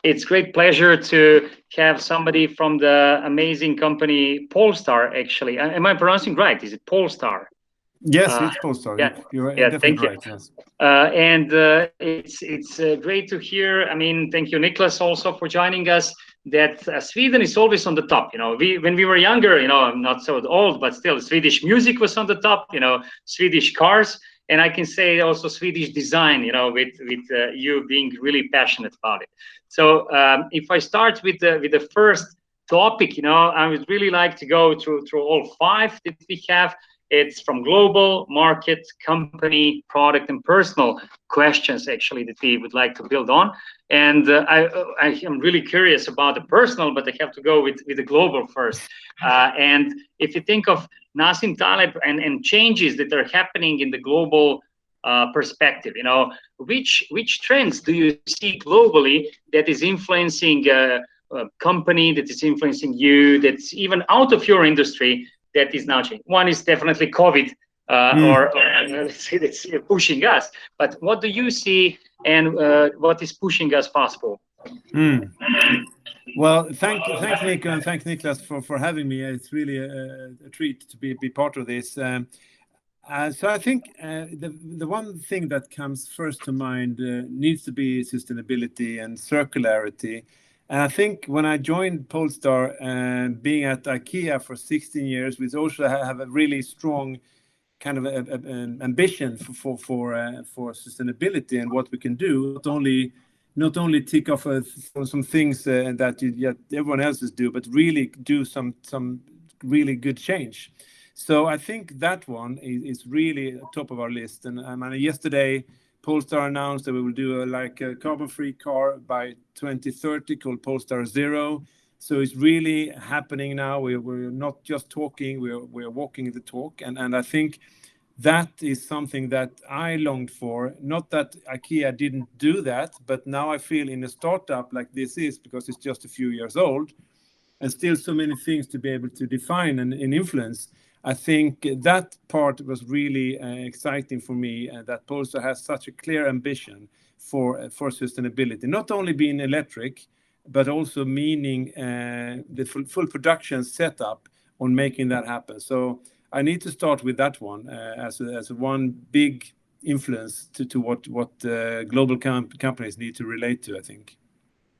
It's great pleasure to have somebody from the amazing company Polestar. Actually, am I pronouncing right? Is it Polestar? Yes, it's Polestar. Yeah, You're yeah. Thank definitely you. right. Yes. And it's great to hear. I mean, thank you, Niklas, also for joining us. That Sweden is always on the top. When we were younger, I'm not so old, but still, Swedish music was on the top. Swedish cars, and I can say also Swedish design. With you being really passionate about it. So if I start with the first topic, I would really like to go through all five that we have. It's from global, market, company, product, and personal questions, actually, that we would like to build on. And I am really curious about the personal, but I have to go with the global first. And if you think of Nassim Taleb and changes that are happening in the global perspective, which trends do you see globally that is influencing a company, that is influencing you, that's even out of your industry, that is now changing? One is definitely COVID, or let's say that's pushing us. But what do you see, and what is pushing us possible? Mm. Well, thanks, Nico, and thanks, Niklas, for having me. It's really a treat to be part of this. So I think the one thing that comes first to mind needs to be sustainability and circularity. And I think when I joined Polestar, being at IKEA for 16 years, we also have a really strong kind of an ambition for sustainability and what we can do. Not only tick off some things that everyone else's do, but really do some really good change. So I think that one is really top of our list. And yesterday, Polestar announced that we will do a carbon-free car by 2030 called Polestar Zero. So it's really happening now. We're not just talking; we're walking the talk. And I think that is something that I longed for. Not that IKEA didn't do that, but now I feel in a startup like this is, because it's just a few years old, and still so many things to be able to define and influence. I think that part was really exciting for me, that Polestar has such a clear ambition for sustainability, not only being electric, but also meaning the full production setup on making that happen. So I need to start with that one as one big influence to what global companies need to relate to, I think.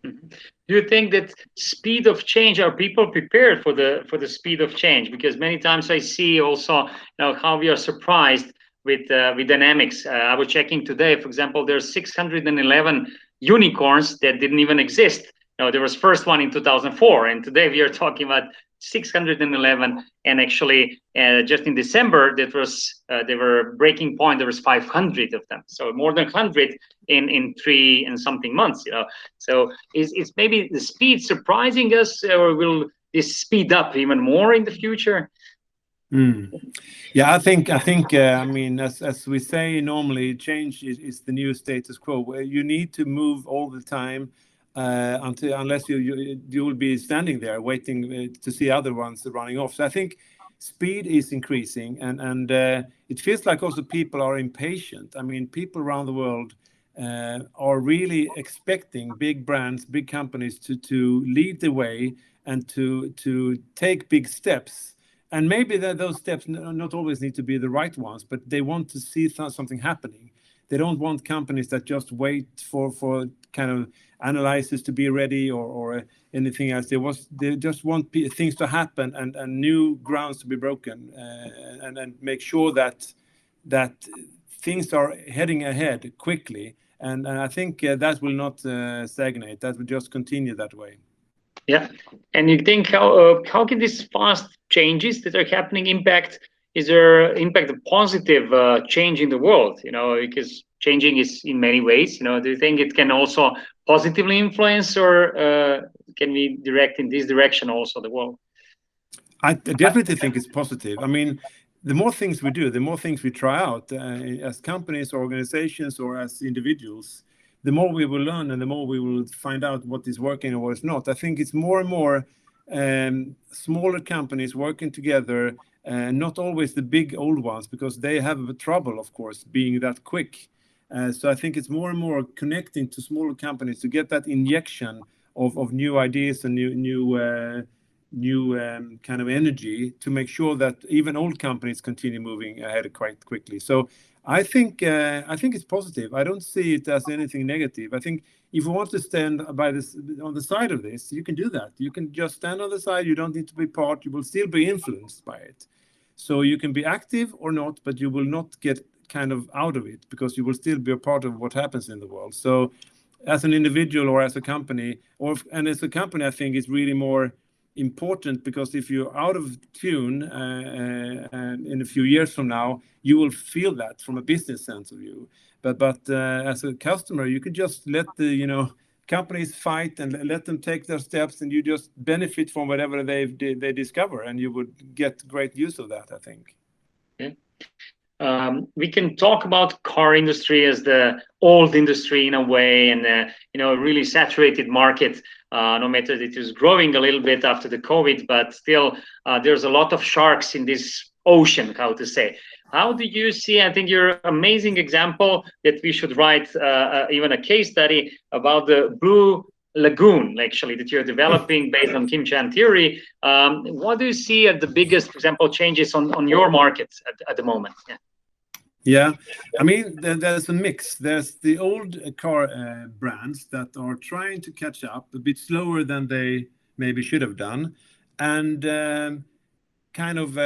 Do you think that speed of change, are people prepared for the speed of change? Because many times I see also how we are surprised with dynamics. I was checking today, for example, there's 611 unicorns that didn't even exist. There was first one in 2004, and today we are talking about 611, and actually just in December they were breaking point. There was 500 of them, so more than 100 in 3 and something months. So is maybe the speed surprising us, or will this speed up even more in the future? Yeah, I think I mean, as we say, normally change is the new status quo. You need to move all the time. Unless you will be standing there waiting to see other ones running off. So I think speed is increasing, and it feels like also people are impatient. I mean, people around the world are really expecting big brands, big companies to lead the way and to take big steps. And maybe those steps not always need to be the right ones, but they want to see something happening. They don't want companies that just wait for kind of analysis to be ready or anything else. They just want things to happen and new grounds to be broken, and make sure that things are heading ahead quickly. And I think that will not stagnate. That will just continue that way. Yeah, and you think how can these fast changes that are happening impact? Is there impact a positive change in the world? Because changing is in many ways. Do you think it can also positively influence, or can we direct in this direction also the world? I definitely think it's positive. I mean, the more things we do, the more things we try out as companies, organizations, or as individuals, the more we will learn and the more we will find out what is working and what is not. I think it's more and more smaller companies working together, not always the big old ones, because they have trouble, of course, being that quick. So I think it's more and more connecting to smaller companies to get that injection of new ideas and new kind of energy to make sure that even old companies continue moving ahead quite quickly. So I think it's positive. I don't see it as anything negative. I think if you want to stand by this on the side of this, you can do that. You can just stand on the side. You don't need to be part. You will still be influenced by it. So you can be active or not, but you will not get kind of out of it because you will still be a part of what happens in the world. So as an individual or as a company, and as a company, I think it's really more important because if you're out of tune in a few years from now, you will feel that from a business sense of view. But as a customer, you can just let the companies fight and let them take their steps, and you just benefit from whatever they discover, and you would get great use of that, I think. Okay. We can talk about car industry as the old industry in a way, and a really saturated market. No matter that it is growing a little bit after the COVID, but still there's a lot of sharks in this ocean. How to say? How do you see? I think you're an amazing example that we should write even a case study about the blue lagoon, actually, that you're developing based on Kim Chan theory. What do you see as the biggest, for example, changes on your market at the moment? Yeah, I mean, there's a mix. There's the old car brands that are trying to catch up a bit slower than they maybe should have done, and kind of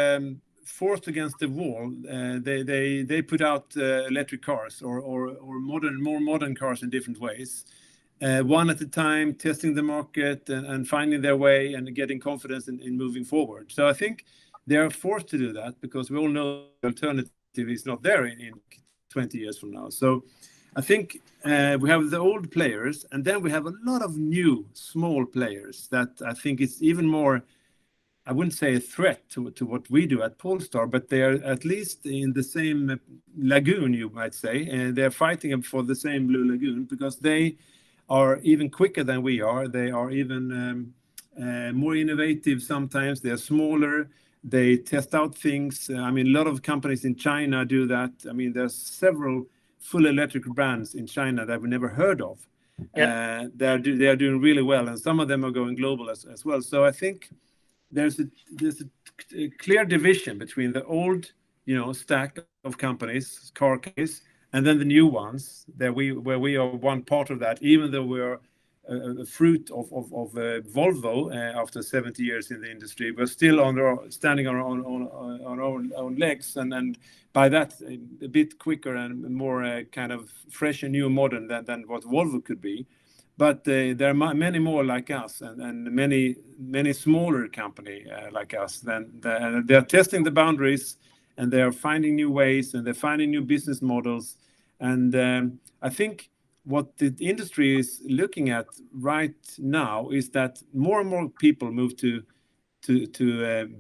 forced against the wall. They put out electric cars or more modern cars in different ways, one at a time, testing the market and finding their way and getting confidence in moving forward. So I think they are forced to do that because we all know the alternative is not there in 20 years from now. So I think we have the old players, and then we have a lot of new small players that I think is even more, I wouldn't say a threat to what we do at Polestar, but they are at least in the same lagoon, you might say, and they're fighting for the same blue lagoon because they are even quicker than we are. They are even more innovative sometimes. They're smaller. They test out things. I mean, a lot of companies in China do that. I mean, there's several full electric brands in China that we never heard of. Yeah. They are doing really well, and some of them are going global as well. So I think there's a clear division between the old, stack of companies, car companies, and then the new ones where we are one part of that, even though we are a fruit of Volvo after 70 years in the industry. We're still standing on our own legs, and by that a bit quicker and more kind of fresh and new modern than what Volvo could be. But there are many more like us, and many smaller company like us. They're testing the boundaries, and they are finding new ways, and they're finding new business models. And I think what the industry is looking at right now is that more and more people move to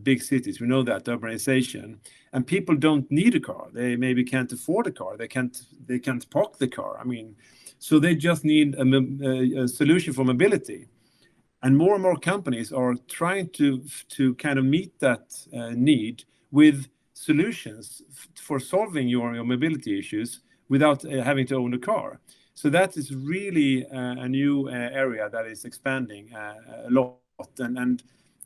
big cities. We know that urbanization, and people don't need a car. They maybe can't afford a car. They can't park the car. I mean, so they just need a solution for mobility. And more companies are trying to kind of meet that need with solutions for solving your mobility issues without having to own a car. So that is really a new area that is expanding a lot. And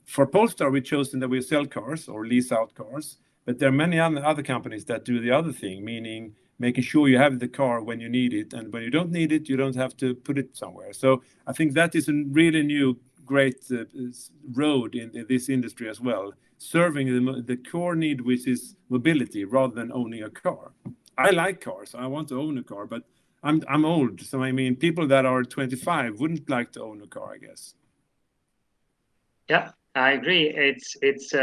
for Polestar, we've chosen that we sell cars or lease out cars, but there are many other companies that do the other thing, meaning making sure you have the car when you need it, and when you don't need it, you don't have to put it somewhere. So I think that is a really new, great road in this industry as well, serving the core need, which is mobility, rather than owning a car. I like cars. I want to own a car, but I'm old, so I mean, people that are 25 wouldn't like to own a car, I guess. Yeah, I agree. It's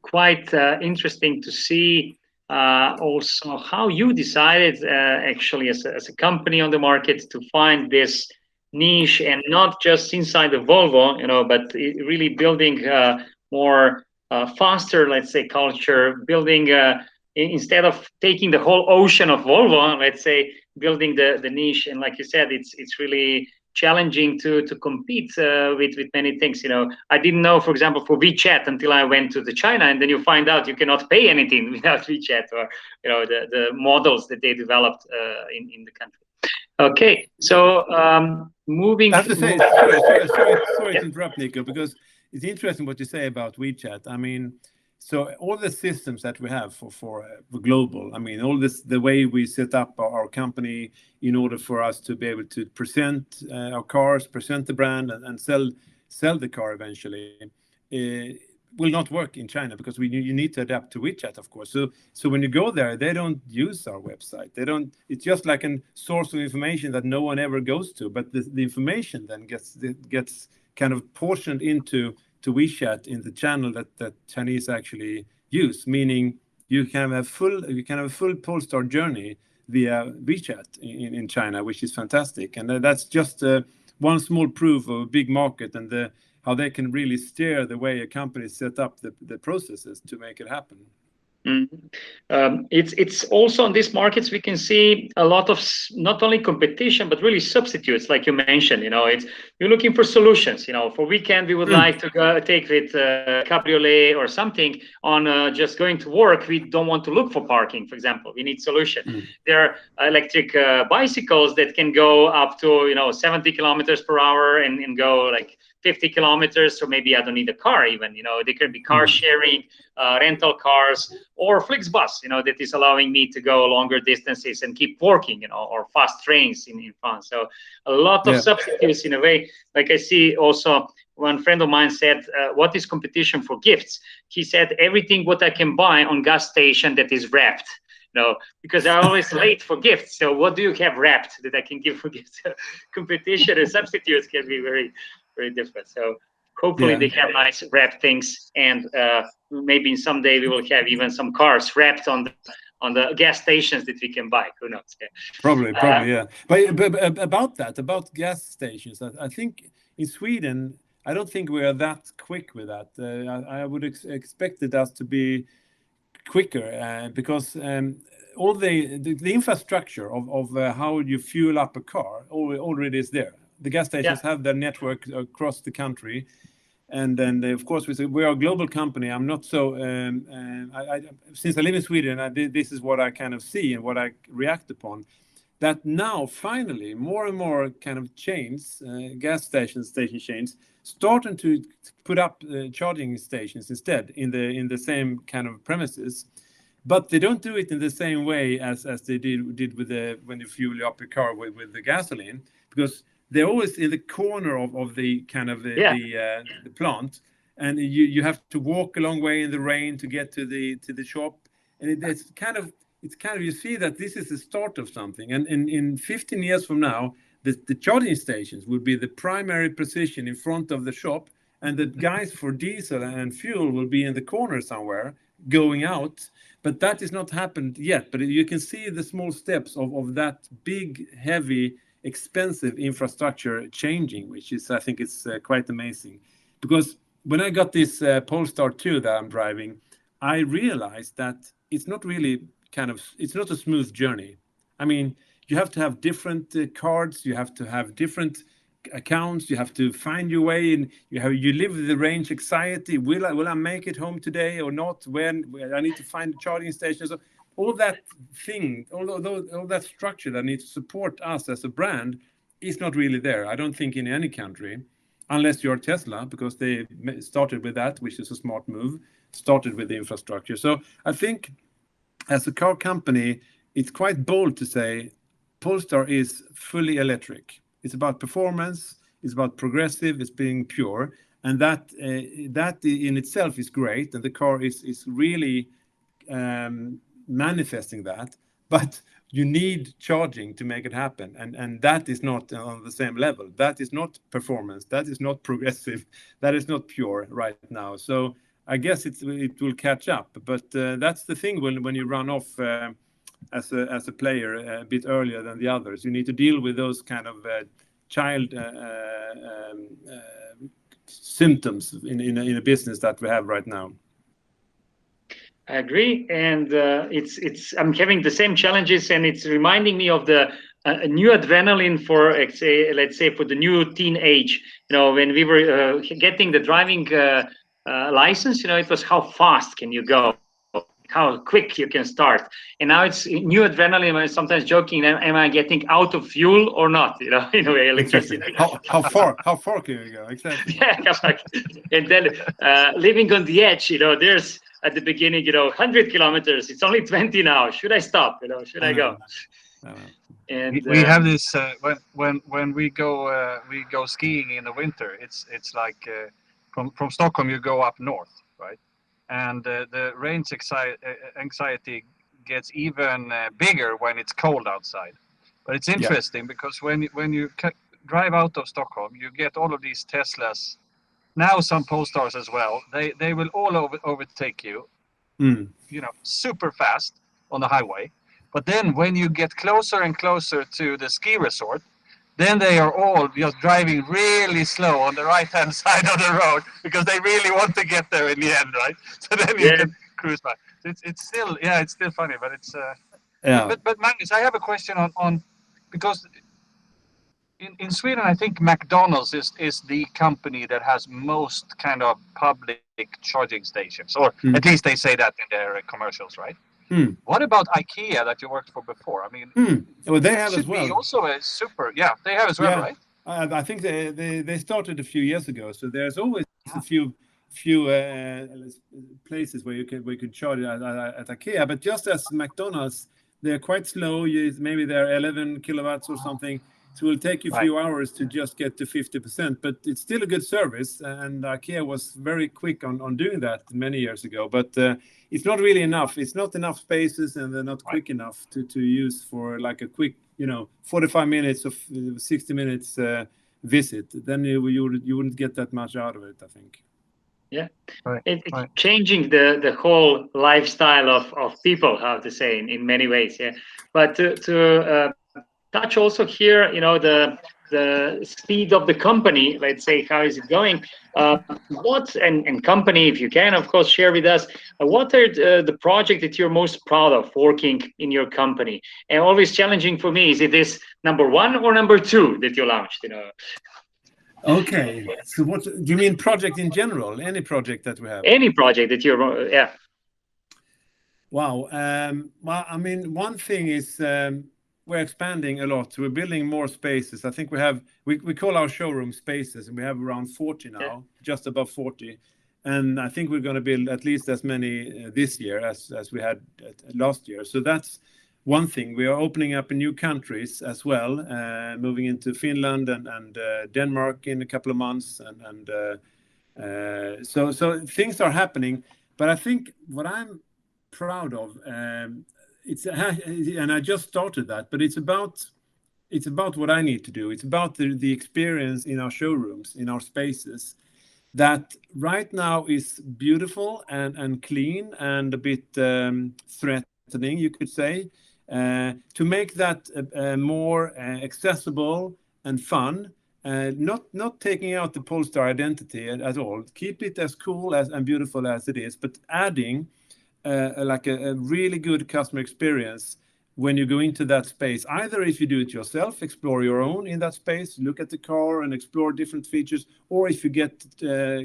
quite interesting to see also how you decided actually as a company on the market to find this niche, and not just inside the Volvo, but really building more faster, let's say, culture, building instead of taking the whole ocean of Volvo, let's say, building the niche. And like you said, it's really challenging to compete with many things. I didn't know, for example, for WeChat until I went to the China, and then you find out you cannot pay anything without WeChat, or the models that they developed in the country. Okay, so moving. I have to say, sorry to interrupt, Nico, because it's interesting what you say about WeChat. I mean, so all the systems that we have for global, I mean, all this, the way we set up our company in order for us to be able to present our cars, present the brand, and sell the car eventually, will not work in China, because you need to adapt to WeChat, of course. So when you go there, they don't use our website. They don't. It's just like a source of information that no one ever goes to. But the information then gets kind of portioned into WeChat in the channel that Chinese actually use. Meaning you can have a full Polestar journey via WeChat in China, which is fantastic. And that's just one small proof of a big market, and how they can really steer the way a company set up the processes to make it happen. It's also on these markets we can see a lot of not only competition but really substitutes, like you mentioned. It's you're looking for solutions. For weekend we would like to go take with cabriolet or something on just going to work. We don't want to look for parking, for example. We need solution. There are electric bicycles that can go up to 70 kilometers per hour and go like 50 kilometers, so maybe I don't need a car even. They can be car sharing, rental cars, or Flixbus, that is allowing me to go longer distances and keep working, or fast trains in France. So a lot of substitutes in a way. Like I see also one friend of mine said, what is competition for gifts? He said, everything what I can buy on gas station that is wrapped. Because I'm always late for gifts. So what do you have wrapped that I can give for gifts? Competition and substitutes can be very, very different. So hopefully they have nice wrapped things, and maybe someday we will have even some cars wrapped on the gas stations that we can buy. Who knows? Probably, yeah. But about gas stations, I think in Sweden, I don't think we are that quick with that. I would expect us to be quicker, because all the infrastructure of how you fuel up a car already is there. The gas stations have their network across the country, and then of course we are a global company. I'm not so. Since I live in Sweden, this is what I kind of see and what I react upon. That now finally more and more kind of chains, gas station chains, starting to put up charging stations instead in the same kind of premises, but they don't do it in the same way as they did with when you fuel up your car with the gasoline, because they're always in the corner of the kind of the plant, and you have to walk a long way in the rain to get to the shop, and it's kind of you see that this is the start of something, and in 15 years from now, the charging stations will be the primary position in front of the shop, and the guys for diesel and fuel will be in the corner somewhere going out. But that has not happened yet. But you can see the small steps of that big, heavy, expensive infrastructure changing, which is, I think it's quite amazing. Because when I got this Polestar 2 that I'm driving, I realized that it's not really it's not a smooth journey. I mean, you have to have different cards, you have to have different accounts, you have to find your way, and you live with the range anxiety. Will I make it home today or not? When I need to find a charging station. So all that thing, all that structure that needs to support us as a brand is not really there. I don't think in any country, unless you're Tesla, because they started with that, which is a smart move, started with the infrastructure. So I think as a car company, it's quite bold to say Polestar is fully electric. It's about performance, it's about progressive, it's being pure, and that in itself is great, and the car is really manifesting that. But you need charging to make it happen, and that is not on the same level. That is not performance. That is not progressive. That is not pure right now. So I guess it will catch up. But that's the thing when you run off as a player a bit earlier than the others. You need to deal with those kind of child symptoms in a business that we have right now. I agree, and I'm having the same challenges, and it's reminding me of the a new adrenaline for, let's say for the new teenage. When we were getting the driving license, it was how fast can you go, how quick you can start. And now it's new adrenaline. I'm sometimes joking, am I getting out of fuel or not? In a way, electricity. Exactly. How far can you go? Exactly. Yeah, and then living on the edge, there's at the beginning, 100 kilometers. It's only 20 now. Should I stop? Should I go? And we have this when we go skiing in the winter. It's like from Stockholm you go up north, right? And the range anxiety gets even bigger when it's cold outside. But it's interesting because when you drive out of Stockholm, you get all of these Teslas. Now some Polestars as well. They will all overtake you, super fast on the highway. But then when you get closer and closer to the ski resort, then they are all just driving really slow on the right-hand side of the road because they really want to get there in the end, right? So then you can cruise by. It's still funny, but it's But Magnus, I have a question on because in Sweden, I think McDonald's is the company that has most kind of public charging stations, or at least they say that in their commercials, right? What about IKEA that you worked for before? I mean, well, they have as well. Be also a super, they have as well, right? I think they started a few years ago, so there's always a few places where you can charge at IKEA. But just as McDonald's, they're quite slow. Maybe they're 11 kilowatts or something. So it will take you a few hours to just get to 50%, but it's still a good service. And IKEA was very quick on doing that many years ago. But it's not really enough. It's not enough spaces, and they're not quick enough to use for like a quick, 45 minutes of 60 minutes visit. Then you wouldn't get that much out of it, I think. Yeah, it's changing the whole lifestyle of people, how to say, in many ways. Yeah, but to touch also here, the speed of the company, let's say, how is it going? What and company, if you can, of course, share with us, what are the project that you're most proud of working in your company? And always challenging for me, is it this number one or number two that you launched? Okay, so what do you mean, project in general? Any project that we have? Any project that you're, Wow. Well, I mean, one thing is we're expanding a lot. We're building more spaces. I think we call our showroom spaces, and we have around 40 now, just above 40. And I think we're going to build at least as many this year as we had last year. So that's one thing. We are opening up in new countries as well, moving into Finland and Denmark in a couple of months. So things are happening. But I think what I'm proud of, and I just started that, but it's about what I need to do. It's about the experience in our showrooms, in our spaces, that right now is beautiful and clean and a bit threatening, you could say, to make that more accessible and fun, not taking out the Polestar identity at all. Keep it as cool and beautiful as it is, but adding like a really good customer experience when you go into that space. Either if you do it yourself, explore your own in that space, look at the car and explore different features, or if you get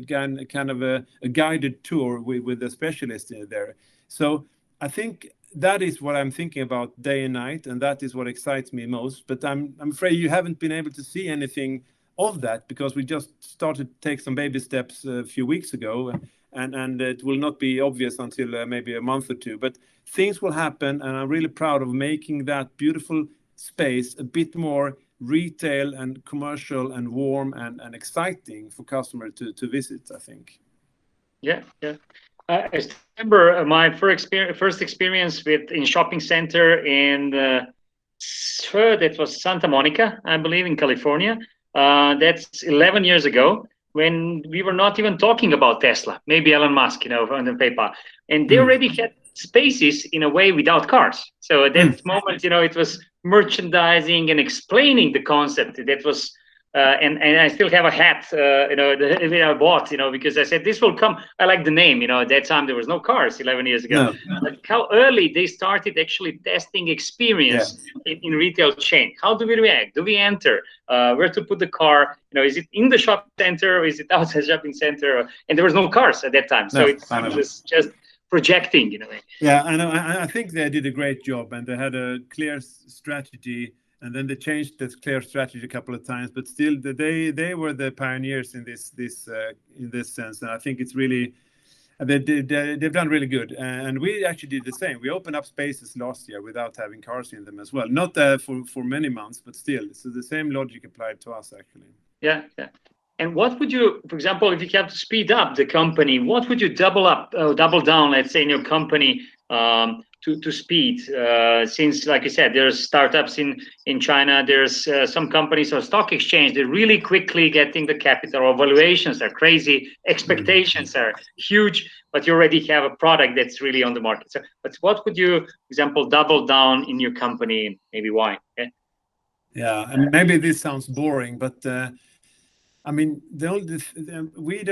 kind of a guided tour with a specialist in there. So I think that is what I'm thinking about day and night, and that is what excites me most. But I'm afraid you haven't been able to see anything of that because we just started to take some baby steps a few weeks ago. And it will not be obvious until maybe a month or two. But things will happen, and I'm really proud of making that beautiful space a bit more retail and commercial and warm and exciting for customers to visit, I think. Yeah. I remember my first experience in shopping center in that was Santa Monica, I believe, in California. That's 11 years ago, when we were not even talking about Tesla, maybe Elon Musk, on the paper. And they already had spaces in a way without cars. So at that moment, it was merchandising and explaining the concept. That was and I still have a hat, that I bought, because I said this will come. I like the name, at that time there was no cars 11 years ago. No. But how early they started actually testing experience in retail chain. How do we react? Do we enter? Where to put the car? Is it in the shopping center or is it outside shopping center? And there was no cars at that time, so it was just projecting, Yeah, I think they did a great job, and they had a clear strategy, and then they changed this clear strategy a couple of times, but still they were the pioneers in this sense, and I think it's really they've done really good. And we actually did the same. We opened up spaces last year without having cars in them as well, not for many months, but still, so the same logic applied to us actually. Yeah. And what would you, for example, if you have to speed up the company, what would you double down, let's say, in your company to speed? Since, like you said, there's startups in China, there's some companies or stock exchange, they're really quickly getting the capital, or valuations are crazy, expectations are huge, but you already have a product that's really on the market. So, but what would you, for example, double down in your company? Maybe why? Okay? Yeah, and maybe this sounds boring, but I mean, we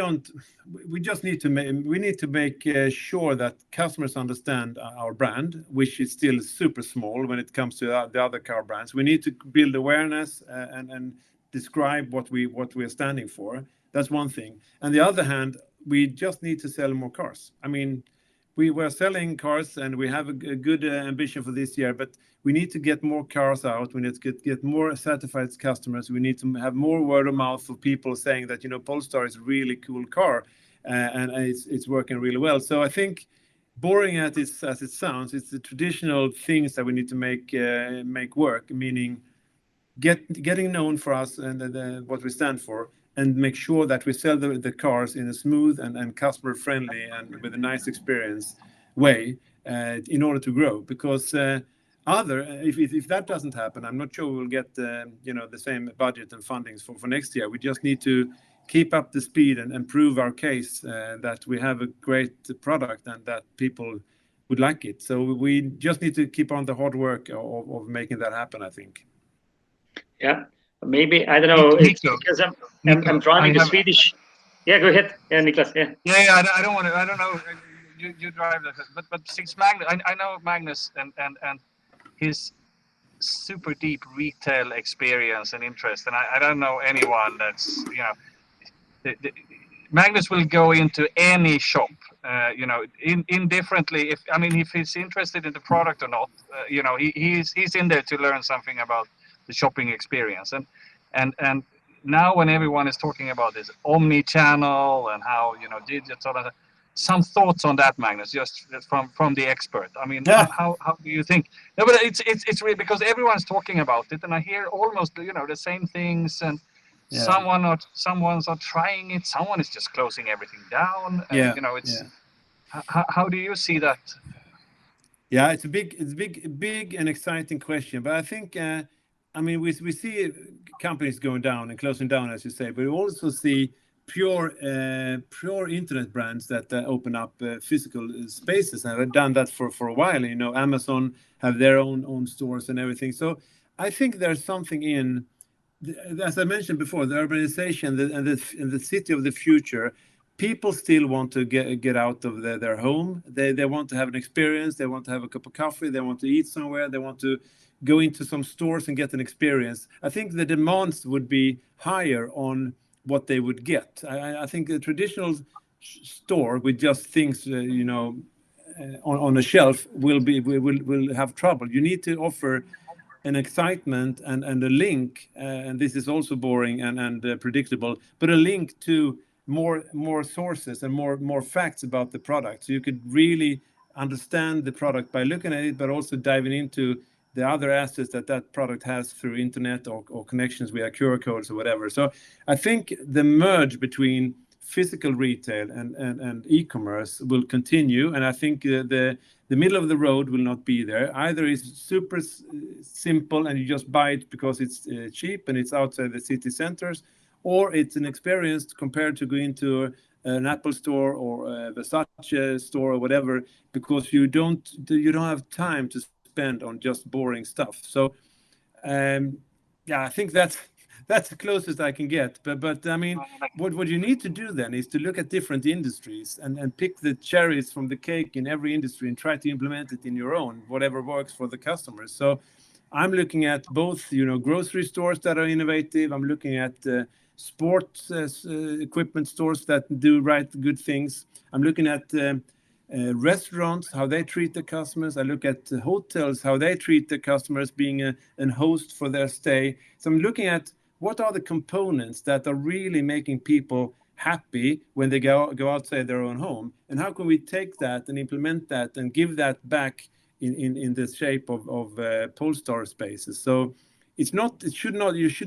just need to make sure that customers understand our brand, which is still super small when it comes to the other car brands. We need to build awareness and describe what we're standing for. That's one thing. On the other hand, we just need to sell more cars. I mean, we were selling cars and we have a good ambition for this year, but we need to get more cars out. We need to get more certified customers. We need to have more word of mouth of people saying that, Polestar is a really cool car and it's working really well. So I think, boring as it sounds, it's the traditional things that we need to make work, meaning getting known for us and what we stand for, and make sure that we sell the cars in a smooth and customer friendly and with a nice experience way in order to grow. Because if that doesn't happen, I'm not sure we'll get the same budget and fundings for next year. We just need to keep up the speed and prove our case that we have a great product and that people would like it. So we just need to keep on the hard work of making that happen, I think. Yeah. Maybe, I don't know, it's because I'm driving the Swedish. Yeah, go ahead. Yeah, Niklas. Yeah. I don't want to. I don't know. You drive that, but since Magnus, I know Magnus and his super deep retail experience and interest, and I don't know anyone that's Magnus will go into any shop, indifferently if he's interested in the product or not. He's in there to learn something about the shopping experience, and now when everyone is talking about this omni-channel and how digital, some thoughts on that, Magnus, just from the expert. I mean, how do you think? No, but it's really because everyone's talking about it, and I hear almost the same things, and someone's not trying it, someone is just closing everything down. How do you see that? Yeah, it's a big and exciting question, but I think. We see companies going down and closing down, as you say, but we also see pure internet brands that open up physical spaces and have done that for a while. Amazon have their own stores and everything. So I think there's something in, as I mentioned before, the urbanization and the city of the future. People still want to get out of their home. They want to have an experience. They want to have a cup of coffee. They want to eat somewhere. They want to go into some stores and get an experience. I think the demands would be higher on what they would get. I think a traditional store with just things, on a shelf will have trouble. You need to offer an excitement and a link, and this is also boring and predictable, but a link to more sources and more facts about the product, so you could really understand the product by looking at it, but also diving into the other assets that product has through internet or connections via QR codes or whatever. So I think the merge between physical retail and e-commerce will continue, and I think the middle of the road will not be there. Either it's super simple and you just buy it because it's cheap and it's outside the city centers, or it's an experience compared to going to an Apple store or a Versace store or whatever, because you don't have time to spend on just boring stuff. So I think that's that's the closest I can get. But I mean, what you need to do then is to look at different industries and pick the cherries from the cake in every industry and try to implement it in your own, whatever works for the customers. So I'm looking at both, grocery stores that are innovative. I'm looking at sports equipment stores that do good things. I'm looking at restaurants, how they treat the customers. I look at hotels, how they treat the customers, being a host for their stay. So I'm looking at what are the components that are really making people happy when they go outside their own home, and how can we take that and implement that and give that back in the shape of Polestar spaces. So you should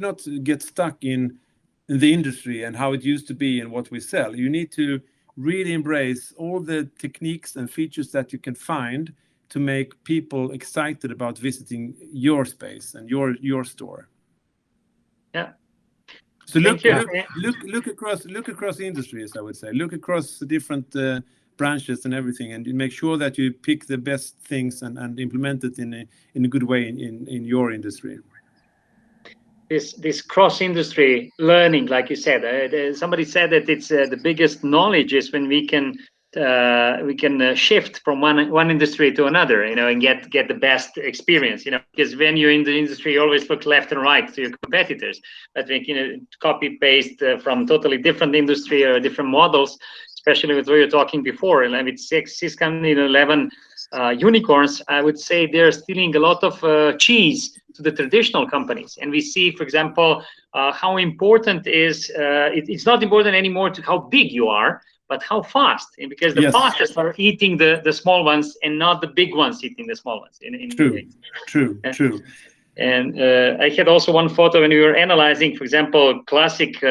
not get stuck in the industry and how it used to be and what we sell. You need to really embrace all the techniques and features that you can find to make people excited about visiting your space and your store. Yeah. So look across industries, I would say. Look across the different branches and everything, and make sure that you pick the best things and implement it in a good way in your industry. This cross-industry learning, like you said, somebody said that it's the biggest knowledge is when we can shift from one industry to another, and get the best experience, because when you're in the industry, you always look left and right to your competitors. But copy paste from totally different industry or different models, especially with what you're talking before, and with 611 unicorns, I would say they're stealing a lot of cheese to the traditional companies. And we see, for example, how important it's not important anymore to how big you are, but how fast, because the fastest are eating the small ones and not the big ones eating the small ones. True. And I had also one photo when we were analyzing, for example, classic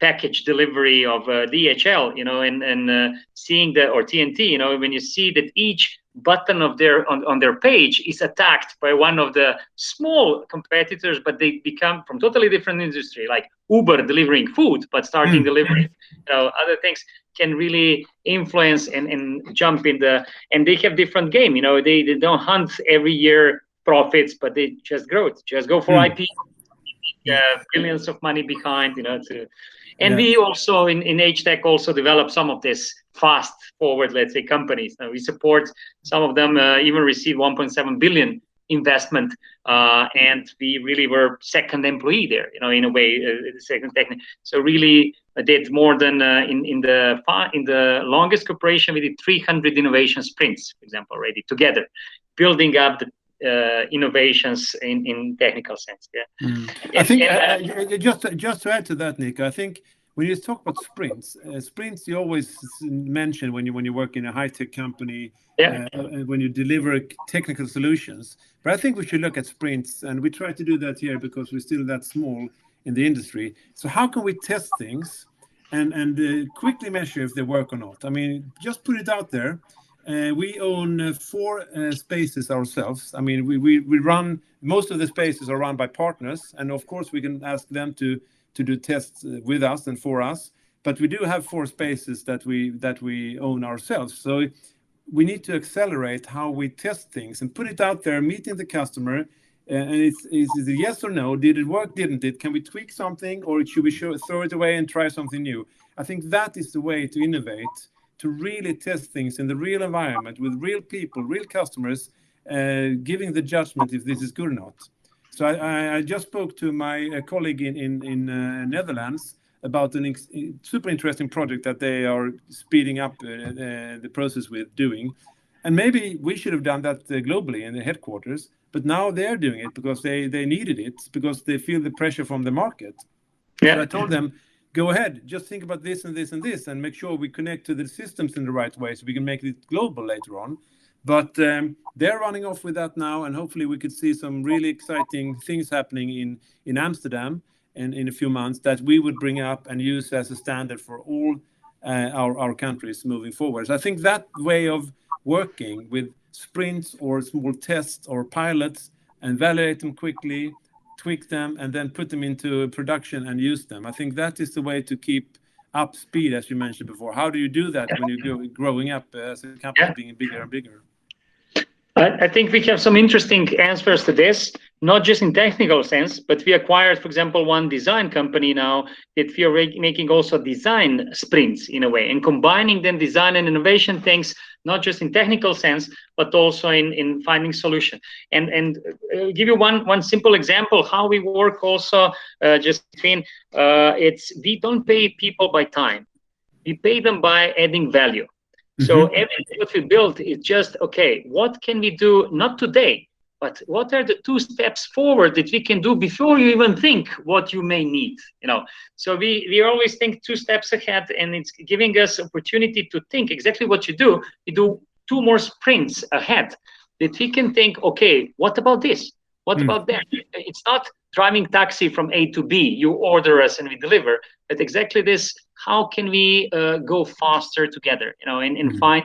package delivery of DHL, and seeing or TNT, when you see that each button of on their page is attacked by one of the small competitors, but they become from totally different industry, like Uber delivering food, but starting delivering other things, can really influence and jump in and they have different game. They don't hunt every year profits, but they just grow for IP, billions of money behind, And we also in HTEC also develop some of this fast forward, let's say, companies. We support some of them, even received 1.7 billion investment, and we really were second employee there, in a way, second technique. So really did more than in the longest cooperation, we did 300 innovation sprints, for example, already together, building up the innovations in technical sense. I think just to add to that, Nick, I think when you talk about sprints you always mention when you work in a high-tech company, when you deliver technical solutions. But I think we should look at sprints, and we try to do that here because we're still that small in the industry. So how can we test things and quickly measure if they work or not? I mean, just put it out there. We own 4 spaces ourselves. I mean, we run, most of the spaces are run by partners, and of course we can ask them to do tests with us and for us. But we do have 4 spaces that we own ourselves. So we need to accelerate how we test things and put it out there, meeting the customer. And is it a yes or no? Did it work? Didn't it? Can we tweak something, or should we throw it away and try something new? I think that is the way to innovate, to really test things in the real environment with real people, real customers, giving the judgment if this is good or not. So I just spoke to my colleague in Netherlands about a super interesting project that they are speeding up the process with doing. And maybe we should have done that globally in the headquarters, but now they're doing it because they needed it, because they feel the pressure from the market. So I told them, go ahead, just think about this and this and this, and make sure we connect to the systems in the right way so we can make it global later on. But they're running off with that now, and hopefully we could see some really exciting things happening in Amsterdam in a few months that we would bring up and use as a standard for all our countries moving forward. So I think that way of working with sprints or small tests or pilots and validate them quickly, tweak them, and then put them into production and use them. I think that is the way to keep up speed, as you mentioned before. How do you do that when you're growing up as a company, being bigger and bigger? I think we have some interesting answers to this, not just in technical sense, but we acquired, for example, one design company now that we are making also design sprints in a way, and combining then design and innovation things, not just in technical sense, but also in finding solution. And give you one simple example how we work also just between, we don't pay people by time, we pay them by adding value. So everything that we build is just, okay, what can we do, not today, but what are the 2 steps forward that we can do before you even think what you may need, So we always think 2 steps ahead, and it's giving us opportunity to think exactly what you do. We do 2 more sprints ahead that we can think, okay, what about this? What about that? It's not driving taxi from A to B. You order us and we deliver. But exactly this, how can we go faster together, and find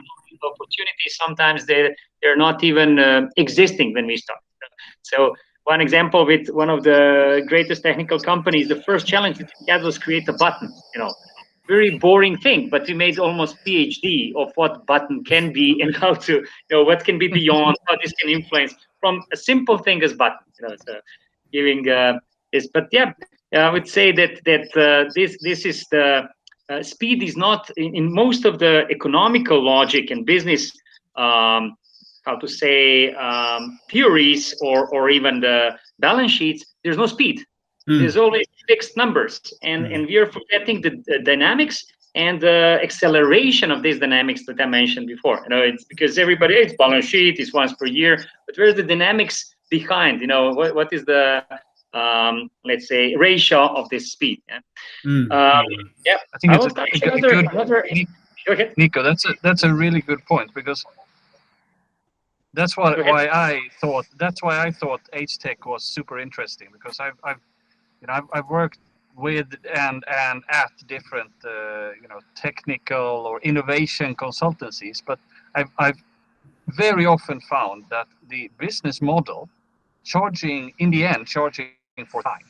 opportunities? Sometimes they're not even existing when we start. So one example with one of the greatest technical companies, the first challenge that we had was create a button, very boring thing, but we made almost PhD of what button can be and how to, what can be beyond, how this can influence from a simple thing as button, so giving this. But yeah, I would say that this is the speed is not in most of the economical logic and business, how to say, theories or even the balance sheets. There's no speed. There's always fixed numbers, and we are forgetting the dynamics and the acceleration of these dynamics that I mentioned before. It's because everybody, it's balance sheet, it's once per year, but where's the dynamics behind? What is the let's say ratio of this speed? Yeah, I think it's a good. Go ahead. Nico, that's a really good point, because that's why I thought HTEC was super interesting, because I've worked with and at different technical or innovation consultancies, but I've very often found that the business model, charging for time,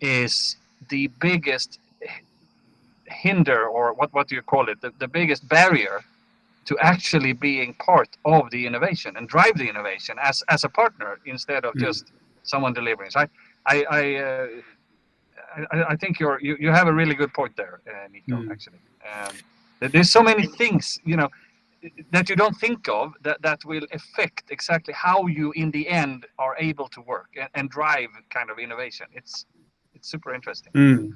is the biggest hinder, or what do you call it, the biggest barrier to actually being part of the innovation and drive the innovation as a partner instead of just someone delivering. So I think you have a really good point there, Nico. Actually, there's so many things that you don't think of that will affect exactly how you in the end are able to work and drive kind of innovation. It's super interesting.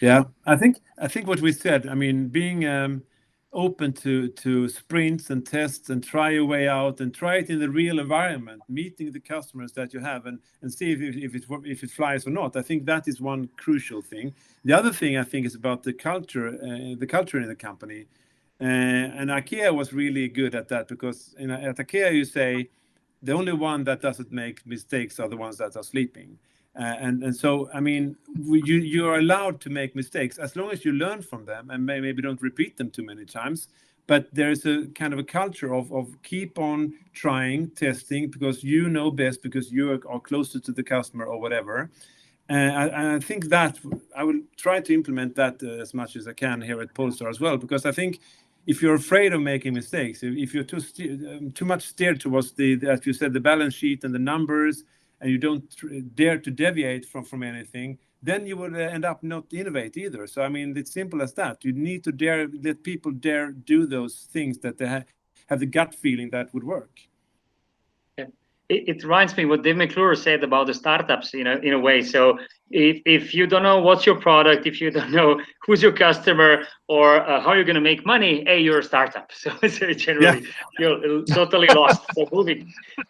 Yeah. I think what we said, being open to sprints and tests and try your way out and try it in the real environment, meeting the customers that you have and see if it flies or not. I think that is one crucial thing. The other thing I think is about the culture in the company. And IKEA was really good at that, because at IKEA you say the only one that doesn't make mistakes are the ones that are sleeping. And so, you are allowed to make mistakes as long as you learn from them and maybe don't repeat them too many times. But there's a kind of a culture of keep on trying, testing, because you know best, because you are closer to the customer or whatever. And I think that I will try to implement that as much as I can here at Polestar as well, because I think if you're afraid of making mistakes, if you're too much steered towards as you said, the balance sheet and the numbers, and you don't dare to deviate from anything, then you would end up not innovate either. So it's simple as that. You need to let people dare do those things that they have the gut feeling that would work. It reminds me what Dave McClure said about the startups, in a way. So if you don't know what's your product, if you don't know who's your customer or how you're going to make money, you're a startup. So generally, you're totally lost. So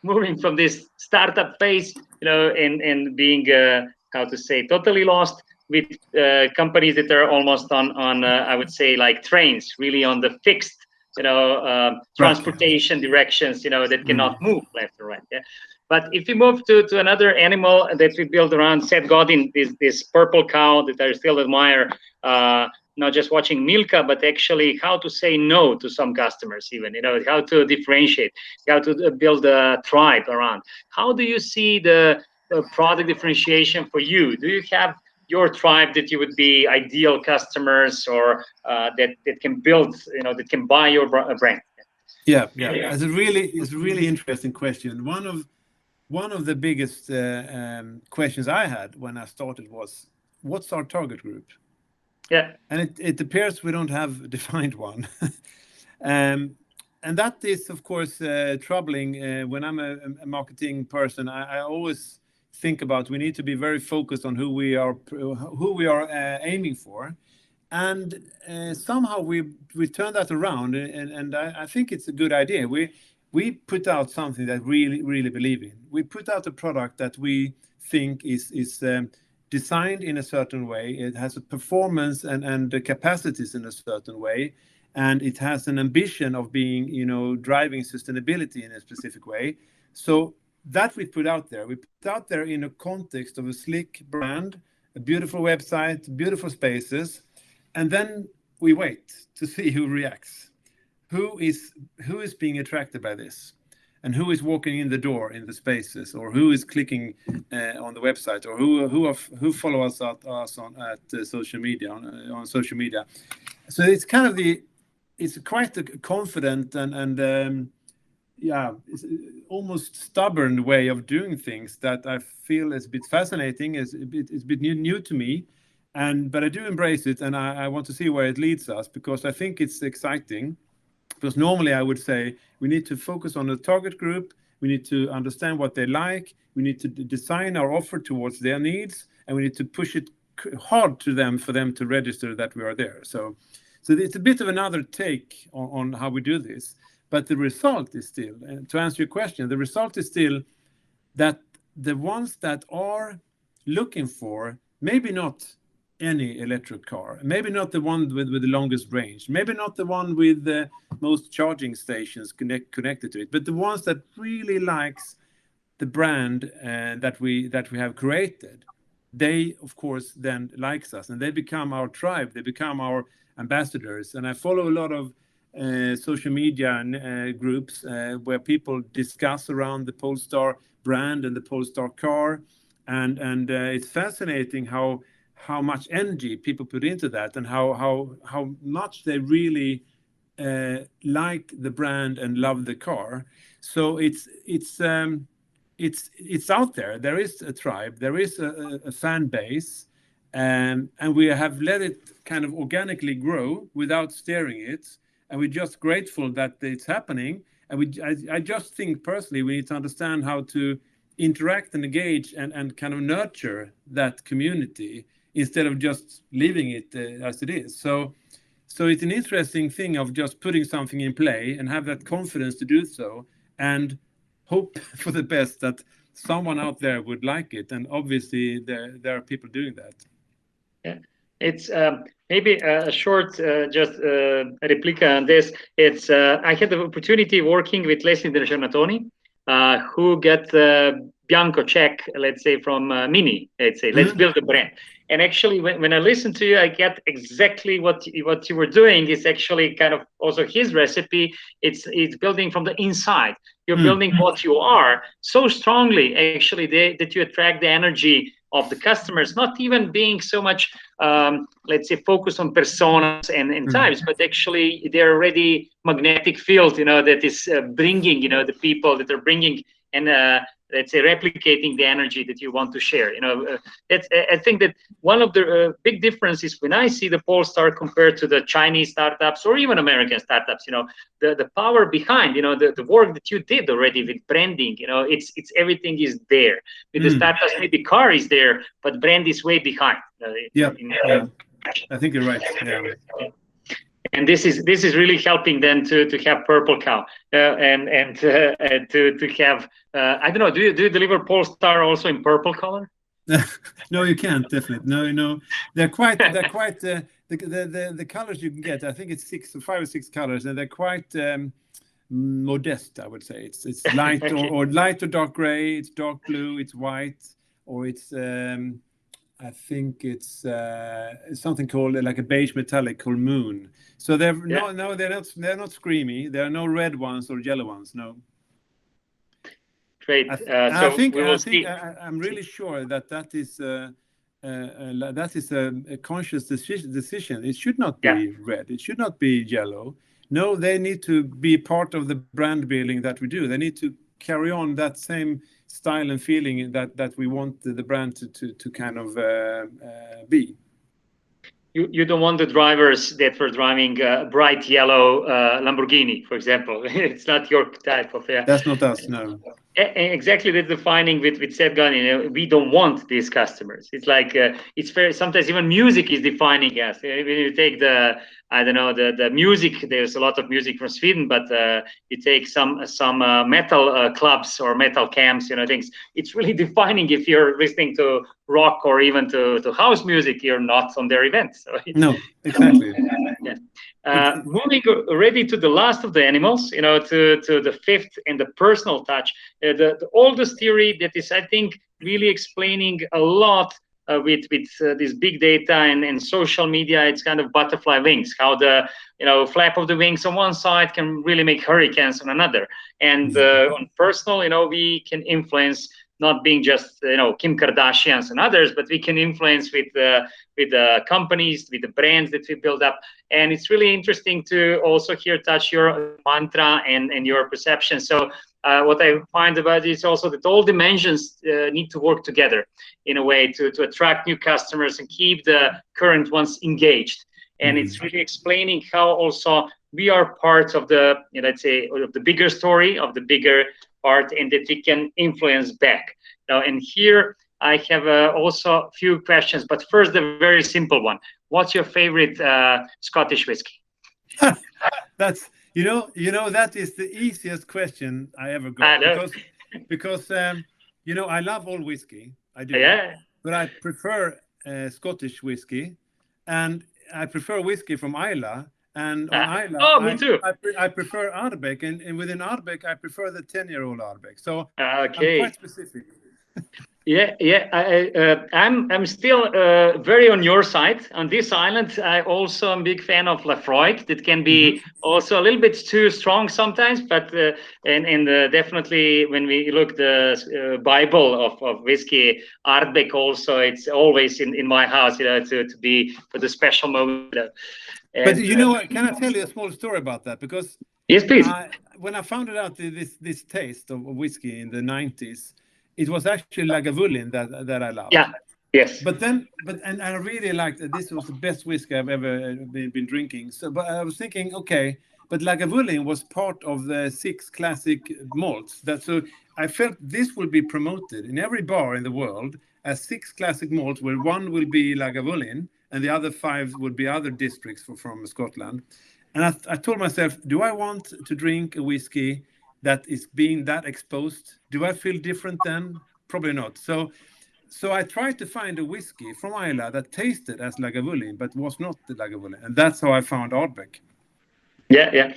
moving from this startup phase, and being totally lost with companies that are almost on I would say like trains, really on the fixed transportation directions, that cannot move left or right. Yeah. But if we move to another animal that we built around Seth Godin, this purple cow that I still admire, not just watching Milka, but actually how to say no to some customers, even, how to differentiate, how to build a tribe around. How do you see the product differentiation for you? Do you have your tribe that you would be ideal customers, or that can build, that can buy your brand? Yeah. It's a really interesting question. One of the biggest questions I had when I started was, what's our target group? Yeah. And it appears we don't have defined one. And that is, of course, troubling. When I'm a marketing person, I always think about, we need to be very focused on who we are aiming for. And somehow we turn that around, and I think it's a good idea. We put out something that really believe in. We put out a product that we think is designed in a certain way. It has a performance and the capacities in a certain way, and it has an ambition of being, driving sustainability in a specific way. So that we put out there. We put out there in a context of a slick brand, a beautiful website, beautiful spaces, and then we wait to see who reacts. Who is being attracted by this, and who is walking in the door in the spaces, or who is clicking on the website, or who follow us on social media on social media. So it's kind of it's quite a confident and it's almost stubborn way of doing things that I feel is a bit fascinating. It's a bit new to me, but I do embrace it, and I want to see where it leads us, because I think it's exciting. Because normally I would say we need to focus on the target group, we need to understand what they like, we need to design our offer towards their needs, and we need to push it hard to them for them to register that we are there. So it's a bit of another take on how we do this. But the result is still, to answer your question, the result is still that the ones that are looking for, maybe not any electric car, maybe not the one with the longest range, maybe not the one with the most charging stations connected to it, but the ones that really likes the brand that we have created, they of course then likes us, and they become our tribe, they become our ambassadors. And I follow a lot of social media groups where people discuss around the Polestar brand and the Polestar car, and it's fascinating how much energy people put into that, and how much they really like the brand and love the car. So it's out there. There is a tribe, there is a fan base, and we have let it kind of organically grow without steering it, and we're just grateful that it's happening. And I just think personally we need to understand how to interact and engage and kind of nurture that community, instead of just leaving it as it is. So it's an interesting thing of just putting something in play and have that confidence to do so, and hope for the best that someone out there would like it. And obviously there are people doing that. Yeah, it's maybe a short just replica on this. It's I had the opportunity working with Leslie Giornatoni, who got Bianco check, let's say, from Mini. Let's say, let's build a brand. And actually, when I listen to you, I get exactly what you were doing. Is actually kind of also his recipe. It's building from the inside. You're building what you are so strongly, actually, that you attract the energy of the customers. Not even being so much, let's say, focused on personas and types, but actually they're already magnetic field, that is bringing, the people that are bringing and let's say replicating the energy that you want to share. I think that one of the big differences when I see the Polestar compared to the Chinese startups or even American startups, the power behind, the work that you did already with branding, it's everything is there. With the startups, maybe car is there, but brand is way behind. Yeah, I think you're right. Yeah. And this is really helping them to have Purple Cow and to have I don't know. Do you deliver Polestar also in purple color? No, you can't. Definitely no. They're quite the colors you can get. I think it's 5 or 6 colors, and they're quite modest. I would say it's light okay. or light or dark gray. It's dark blue. It's white, or it's I think it's something called like a beige metallic called Moon. So they're they're not screamy. There are no red ones or yellow ones. No. Great. I'm really sure that is a conscious decision. It should not be red. It should not be yellow. No, they need to be part of the brand building that we do. They need to carry on that same style and feeling that we want the brand to kind of be. You don't want the drivers that were driving bright yellow Lamborghini, for example. It's not your type of. That's not us, no. Exactly, that's the finding with Seth Gunn. We don't want these customers. It's like it's fair. Sometimes even music is defining us. When you take the music, there's a lot of music from Sweden, but you take some metal clubs or metal camps, things. It's really defining. If you're listening to rock or even to house music, you're not on their event. So no, exactly. Yeah. Moving already to the last of the animals, to the fifth and the personal touch, the oldest theory that is, I think, really explaining a lot with this big data and social media. It's kind of butterfly wings, how the flap of the wings on one side can really make hurricanes on another. And on personal, we can influence, not being just Kim Kardashians and others, but we can influence with the companies, with the brands that we build up. And it's really interesting to also here touch your mantra and your perception. So what I find about it is also that all dimensions need to work together in a way to attract new customers and keep the current ones engaged. And it's really explaining how also we are part of the, let's say, of the bigger story, of the bigger part, and that we can influence back. Now, and here I have also a few questions, but first the very simple one. What's your favorite Scottish whiskey? That's that is the easiest question I ever got, because I love all whiskey. I do. Yeah. But I prefer Scottish whiskey, and I prefer whiskey from Islay. And on Islay, me too. I prefer Ardbeg, and within Ardbeg, I prefer the 10-year-old Ardbeg. So okay. I'm quite specific. Yeah. I'm still very on your side. On this island, I also am a big fan of Lafroig. That can be also a little bit too strong sometimes, but and definitely when we look the Bible of whiskey, Ardbeg also, it's always in my house, to be for the special moment. But can I tell you a small story about that? Because yes, please. When I found out this taste of whiskey in the 90s, it was actually Lagavulin that I loved. Yeah. Yes. But I really liked it. This was the best whiskey I've ever been drinking. So, but I was thinking, okay, but Lagavulin was part of the 6 classic malts. So I felt this will be promoted in every bar in the world as 6 classic malts, where one will be Lagavulin and the other 5 would be other districts from Scotland. And I told myself, do I want to drink a whiskey that is being that exposed? Do I feel different then? Probably not. So I tried to find a whiskey from Islay that tasted as Lagavulin, but was not the Lagavulin. And that's how I found Ardbeg. Yeah.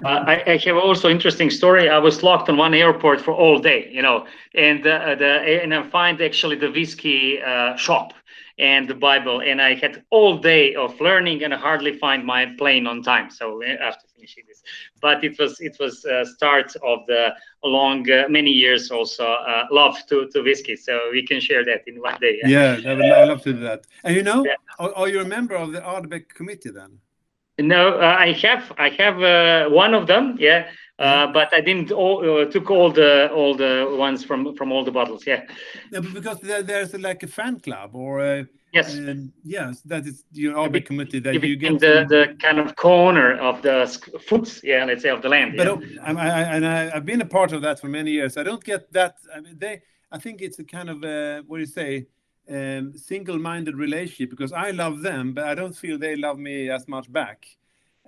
I have also interesting story. I was locked on one airport for all day, and I find actually the whiskey shop and the Bible, and I had all day of learning, and I hardly find my plane on time. So after finishing this, but it was start of the long many years also love to whiskey. So we can share that in one day. Yeah, I love to do that. And are you a member of the Ardbeg committee then? No, I have one of them, but I didn't took all the ones from all the bottles, Yeah, because there's like a fan club or yes, that is your Ardbeg committee that you get the kind of corner of the foods, let's say, of the land. But I've been a part of that for many years. I don't get that. I mean, I think it's a kind of what do you say? Single-minded relationship, because I love them, but I don't feel they love me as much back.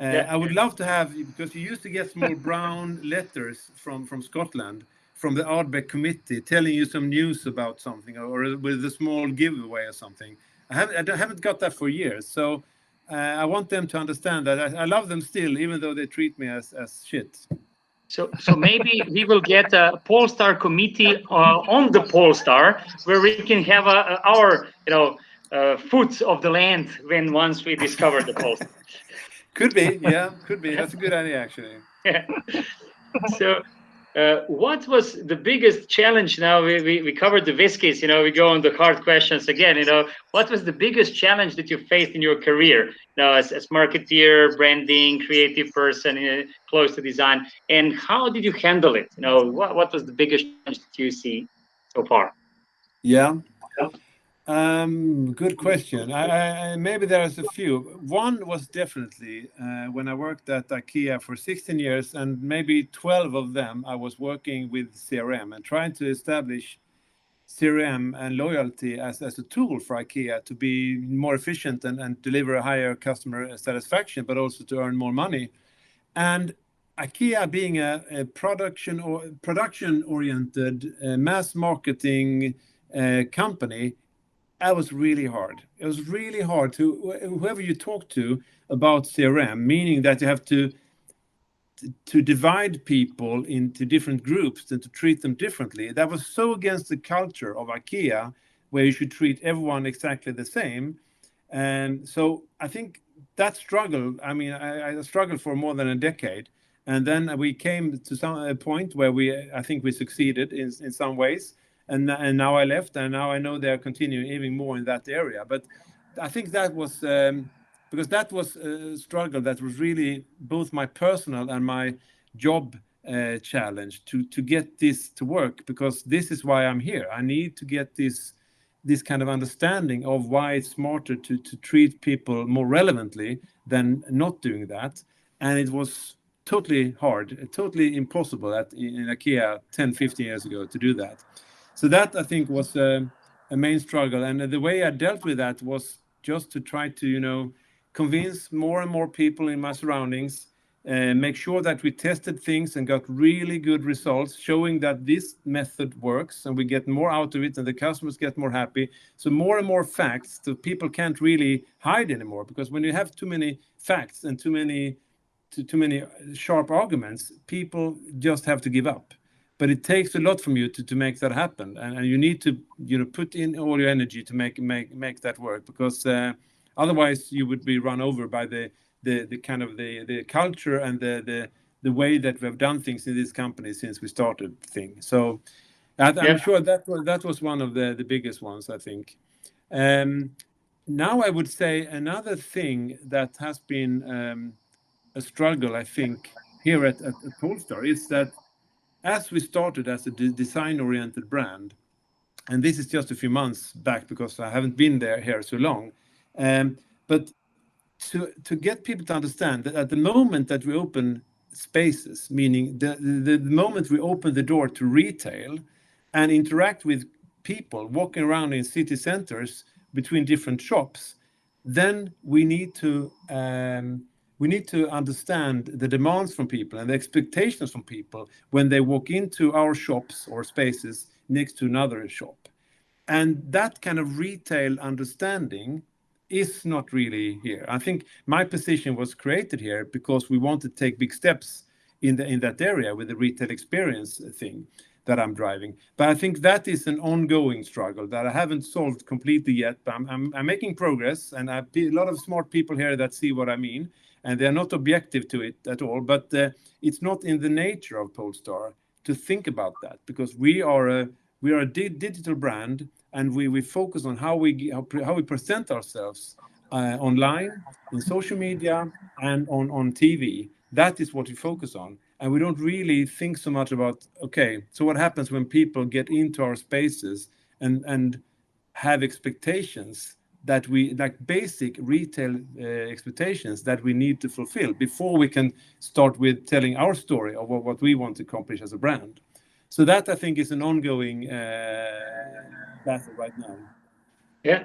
I would love to have, because you used to get small brown letters from Scotland, from the Ardbeg committee, telling you some news about something, or with a small giveaway or something. I haven't got that for years, so I want them to understand that I love them still, even though they treat me as shit. So maybe we will get a Polestar committee on the Polestar, where we can have our foot of the land once we discover the Polestar. Could be. That's a good idea, actually. So What was the biggest challenge? Now we covered the whiskies, we go on the hard questions again. What was the biggest challenge that you faced in your career now as marketeer, branding, creative person, close to design, and how did you handle it? What was the biggest challenge that you see so far? Yeah. Good question. Maybe there's a few. One was definitely when I worked at IKEA for 16 years, and maybe 12 of them I was working with CRM and trying to establish CRM and loyalty as a tool for IKEA to be more efficient and deliver a higher customer satisfaction, but also to earn more money. And IKEA being a production-oriented mass marketing company, that was really hard. It was really hard to whoever you talk to about CRM, meaning that you have to divide people into different groups and to treat them differently. That was so against the culture of IKEA, where you should treat everyone exactly the same. And so I think that struggle, I struggled for more than a decade. And then we came to a point where I think we succeeded in some ways. And now I left, and now I know they're continuing even more in that area. But I think that was because that was a struggle that was really both my personal and my job challenge to get this to work, because this is why I'm here. I need to get this kind of understanding of why it's smarter to treat people more relevantly than not doing that. And it was totally hard, totally impossible in IKEA 10, 15 years ago to do that. So that, I think, was a main struggle. And the way I dealt with that was just to try to, convince more and more people in my surroundings, make sure that we tested things and got really good results, showing that this method works and we get more out of it and the customers get more happy. So more and more facts, so people can't really hide anymore, because when you have too many facts and too many sharp arguments, people just have to give up. But it takes a lot from you to make that happen, and you need to put in all your energy to make that work, because otherwise you would be run over by the kind of the culture and the way that we've done things in this company since we started things. So I'm sure that was one of the biggest ones, I think. Now I would say another thing that has been a struggle, I think, here at Polestar is that as we started as a design-oriented brand, and this is just a few months back because I haven't been here so long, but to get people to understand that at the moment that we open spaces, meaning the moment we open the door to retail and interact with people walking around in city centers between different shops, then we need to understand the demands from people and the expectations from people when they walk into our shops or spaces next to another shop. And that kind of retail understanding is not really here. I think my position was created here because we want to take big steps in that area with the retail experience thing that I'm driving. But I think that is an ongoing struggle that I haven't solved completely yet. But I'm making progress, and I have a lot of smart people here that see what I mean, and they're not objective to it at all. But it's not in the nature of Polestar to think about that, because we are a digital brand, and we focus on how we present ourselves online, in social media, and on TV. That is what we focus on. And we don't really think so much about, okay, so what happens when people get into our spaces and have expectations that we, like basic retail expectations that we need to fulfill before we can start with telling our story of what we want to accomplish as a brand. So that, I think, is an ongoing battle right now. Yeah,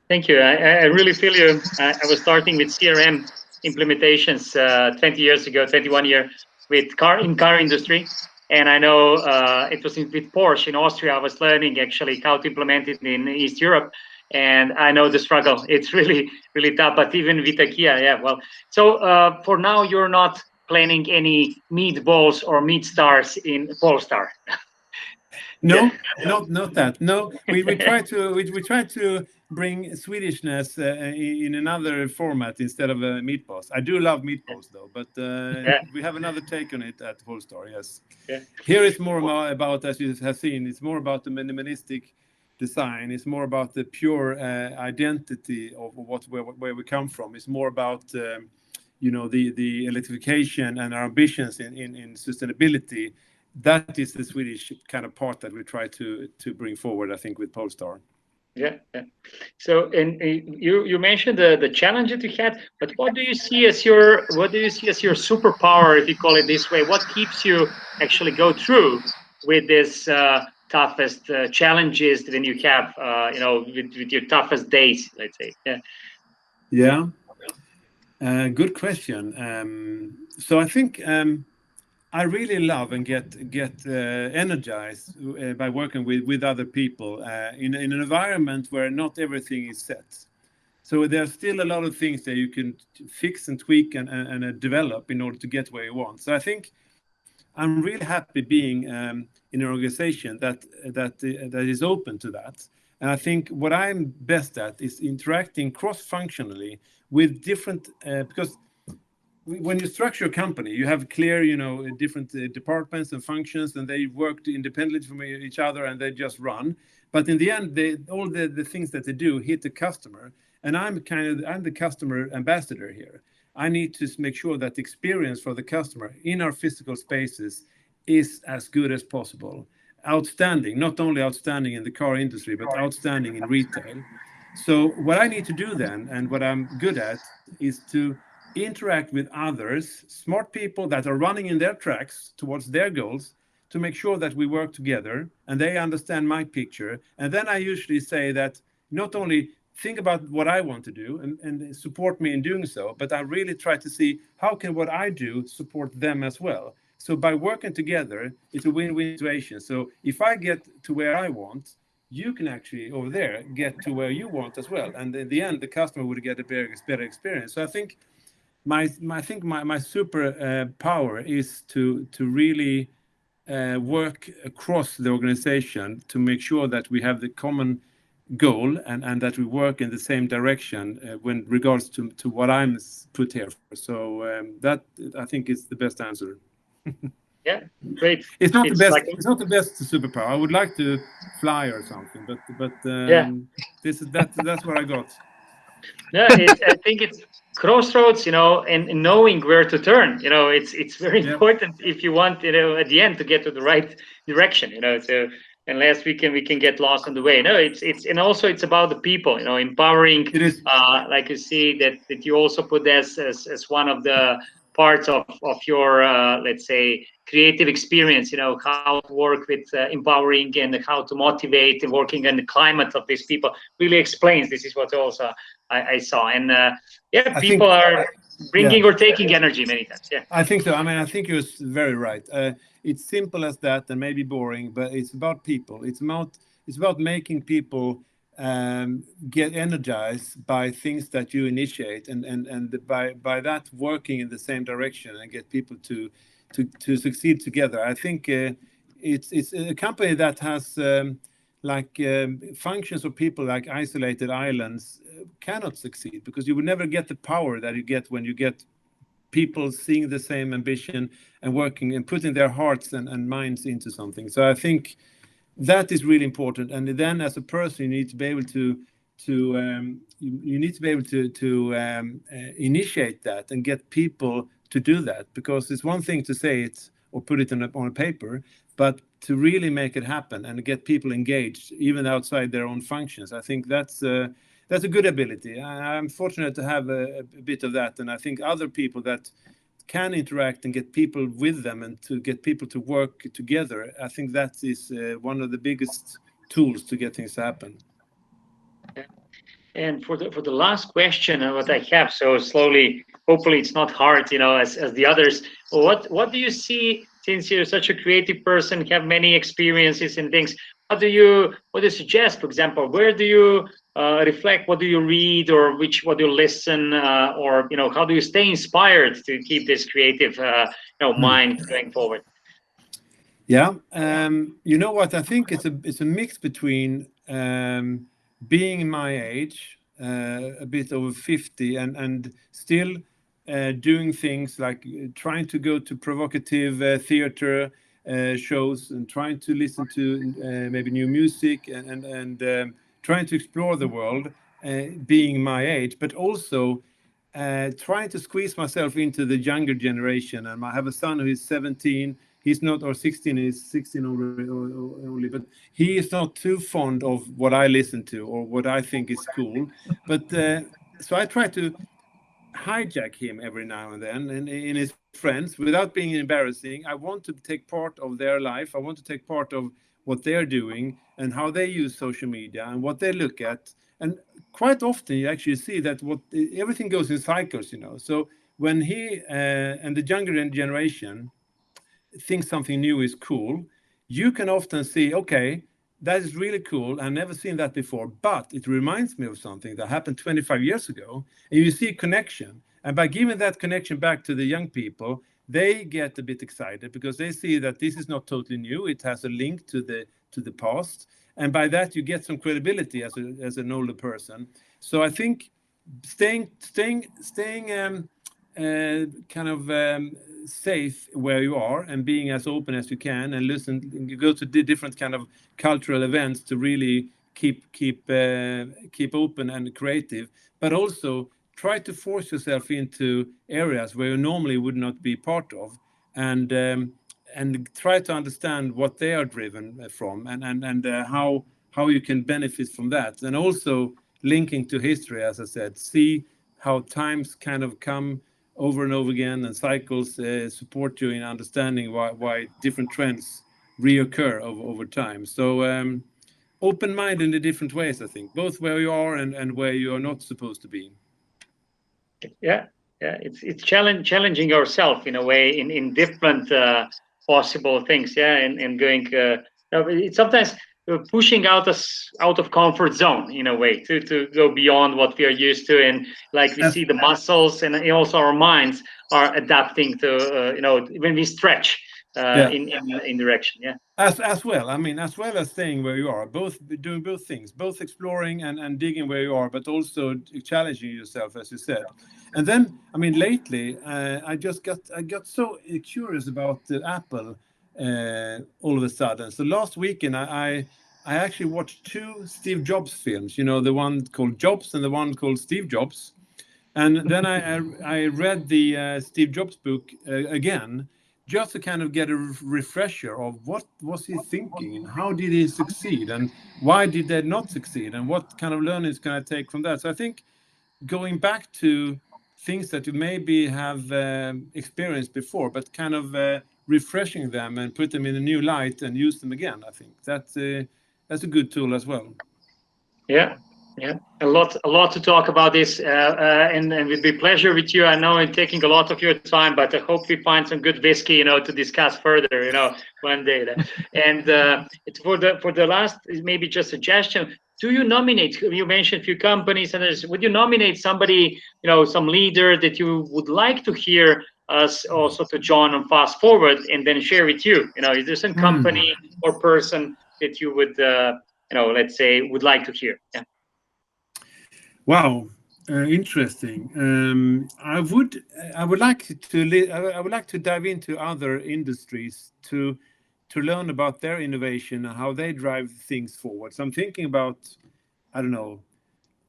thank you. I really feel you. I was starting with CRM implementations 20 years ago, 21 years with car industry. And I know it was with Porsche in Austria. I was learning actually how to implement it in East Europe. And I know the struggle. It's really, really tough. But even with IKEA, yeah, well. So for now, you're not planning any meatballs or meat stars in Polestar. No, not that. No, we try to bring Swedishness in another format instead of meatballs. I do love meatballs though, but we have another take on it at Polestar. Yes. Yeah. Here it's more about, as you have seen, it's more about the minimalistic design. It's more about the pure identity of where we come from. It's more about the electrification and our ambitions in sustainability. That is the Swedish kind of part that we try to bring forward, I think, with Polestar. Yeah. So, and you mentioned the challenge that you had, but what do you see as your superpower, if you call it this way? What keeps you actually go through with this toughest challenges when you have, with your toughest days, let's say? Yeah. Good question. So I think I really love and get energized by working with other people in an environment where not everything is set. So there's still a lot of things that you can fix and tweak and develop in order to get where you want. So I think I'm really happy being in an organization that is open to that. And I think what I'm best at is interacting cross-functionally with different, because when you structure a company, you have clear, different departments and functions, and they work independently from each other, and they just run. But in the end, all the things that they do hit the customer, and I'm the customer ambassador here. I need to make sure that the experience for the customer in our physical spaces is as good as possible. Outstanding, not only outstanding in the car industry, but outstanding in retail. So what I need to do then, and what I'm good at, is to interact with others, smart people that are running in their tracks towards their goals, to make sure that we work together and they understand my picture. And then I usually say that not only think about what I want to do and support me in doing so, but I really try to see how can what I do support them as well. So by working together, it's a win-win situation. So if I get to where I want, you can actually over there get to where you want as well. And in the end, the customer would get a better experience. So I think my super power is to really work across the organization to make sure that we have the common goal and that we work in the same direction when regards to what I'm put here for. So that I think is the best answer. Yeah, great. It's not the best. It's not the best superpower. I would like to fly or something, but that's what I got. Yeah, I think it's crossroads, and knowing where to turn. It's very important if you want, at the end to get to the right direction. So unless we can get lost on the way. No, it's and also it's about the people. Empowering. It is. Like you see that you also put as one of the parts of your let's say creative experience, how to work with empowering and how to motivate and working in the climate of these people really explains. This is what also I saw. And people are bringing or taking energy many times. Yeah, I think so. I mean, I think you're very right. It's simple as that and maybe boring, but it's about people. It's about making people get energized by things that you initiate, and by that working in the same direction and get people to succeed together. I think it's a company that has functions of people like isolated islands cannot succeed, because you will never get the power that you get when you get people seeing the same ambition and working and putting their hearts and minds into something. So I think that is really important. And then as a person, you need to be able to initiate that and get people to do that, because it's one thing to say it or put it on a paper, but to really make it happen and get people engaged even outside their own functions. I think that's a good ability. I'm fortunate to have a bit of that, and I think other people that can interact and get people with them and to get people to work together, I think that is one of the biggest tools to get things to happen. And for the last question, what I have, so slowly, hopefully it's not hard, as the others. What do you see, since you're such a creative person, have many experiences and things? What do you suggest, for example? Where do you reflect? What do you read, or what do you listen, or how do you stay inspired to keep this creative mind going forward? Yeah, you know what? I think it's a mix between being my age, a bit over 50, and still doing things like trying to go to provocative theater shows and trying to listen to maybe new music and trying to explore the world, being my age, but also trying to squeeze myself into the younger generation. And I have a son who is 17. He's not, or 16, he's 16 already, only, but he is not too fond of what I listen to or what I think is cool. But so I try to hijack him every now and then in his friends without being embarrassing. I want to take part of their life. I want to take part of what they're doing and how they use social media and what they look at. And quite often you actually see that everything goes in cycles, So when he and the younger generation thinks something new is cool, you can often see, okay, that is really cool. I've never seen that before, but it reminds me of something that happened 25 years ago. And you see a connection. And by giving that connection back to the young people, they get a bit excited because they see that this is not totally new. It has a link to the past. And by that, you get some credibility as an older person. So I think staying safe where you are and being as open as you can and listen, you go to different kind of cultural events to really keep open and creative, but also try to force yourself into areas where you normally would not be part of, and try to understand what they are driven from and how you can benefit from that, and also linking to history, as I said, see how times kind of come over and over again, and cycles support you in understanding why different trends reoccur over time. So open-minded in the different ways, I think, both where you are and where you are not supposed to be. Yeah, it's challenging yourself in a way in different possible things. Yeah, and going. It's sometimes pushing us out of comfort zone in a way to go beyond what we are used to, and like we see the muscles and also our minds are adapting to when we stretch in direction. Yeah. As well, I mean, as well as staying where you are, doing both things, both exploring and digging where you are, but also challenging yourself, as you said. And then, I mean, lately, I got so curious about Apple all of a sudden. So last weekend, I actually watched 2 Steve Jobs films. The one called Jobs and the one called Steve Jobs. And then I read the Steve Jobs book again, just to kind of get a refresher of what was he thinking and how did he succeed and why did they not succeed and what kind of learnings can I take from that. So I think going back to things that you maybe have experienced before, but kind of refreshing them and put them in a new light and use them again, I think that's a good tool as well. Yeah. A lot to talk about this, and it would be a pleasure with you. I know I'm taking a lot of your time, but I hope we find some good whiskey, to discuss further, one day. And it's for the last, maybe just suggestion. Do you nominate? You mentioned a few companies, and would you nominate somebody, some leader that you would like to hear us also to join on FastForward, and then share with you? Is there some company or person that you would, let's say, would like to hear? Yeah. Wow, interesting. I would like to dive into other industries to learn about their innovation and how they drive things forward. So I'm thinking about, I don't know,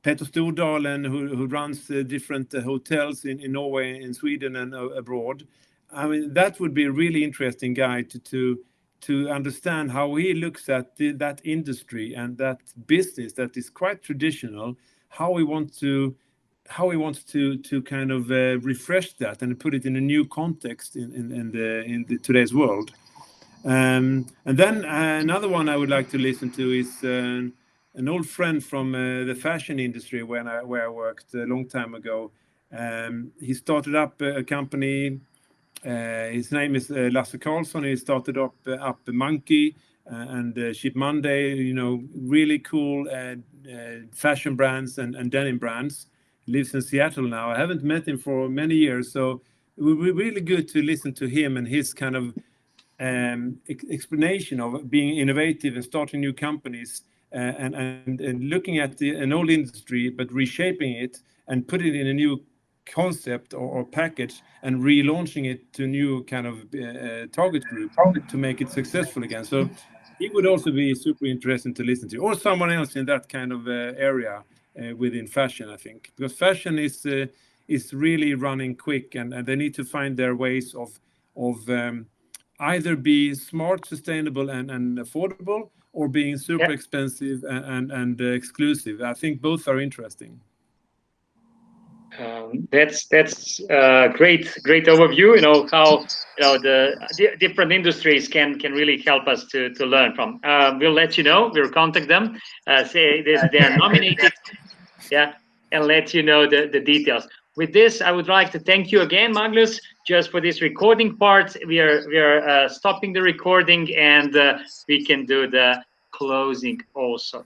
Petter Stordalen, who runs different hotels in Norway, in Sweden, and abroad. I mean, that would be a really interesting guy to understand how he looks at that industry and that business that is quite traditional. How he wants to kind of refresh that and put it in a new context in today's world. And then another one I would like to listen to is an old friend from the fashion industry where I worked a long time ago. He started up a company. His name is Lasse Karlsson. He started up Monkey and Ship Monday, really cool fashion brands and denim brands. He lives in Seattle now. I haven't met him for many years, so it would be really good to listen to him and his kind of explanation of being innovative and starting new companies and looking at an old industry, but reshaping it and put it in a new concept or package and relaunching it to new kind of target group to make it successful again. So it would also be super interesting to listen to, or someone else in that kind of area within fashion, I think, because fashion is really running quick, and they need to find their ways of either be smart, sustainable, and affordable, or being super expensive and exclusive. I think both are interesting. That's great overview. You know how the different industries can really help us to learn from. We'll let you know. We'll contact them, say they're nominated, and let you know the details. With this, I would like to thank you again, Magnus, just for this recording part. We are stopping the recording, and we can do the closing also.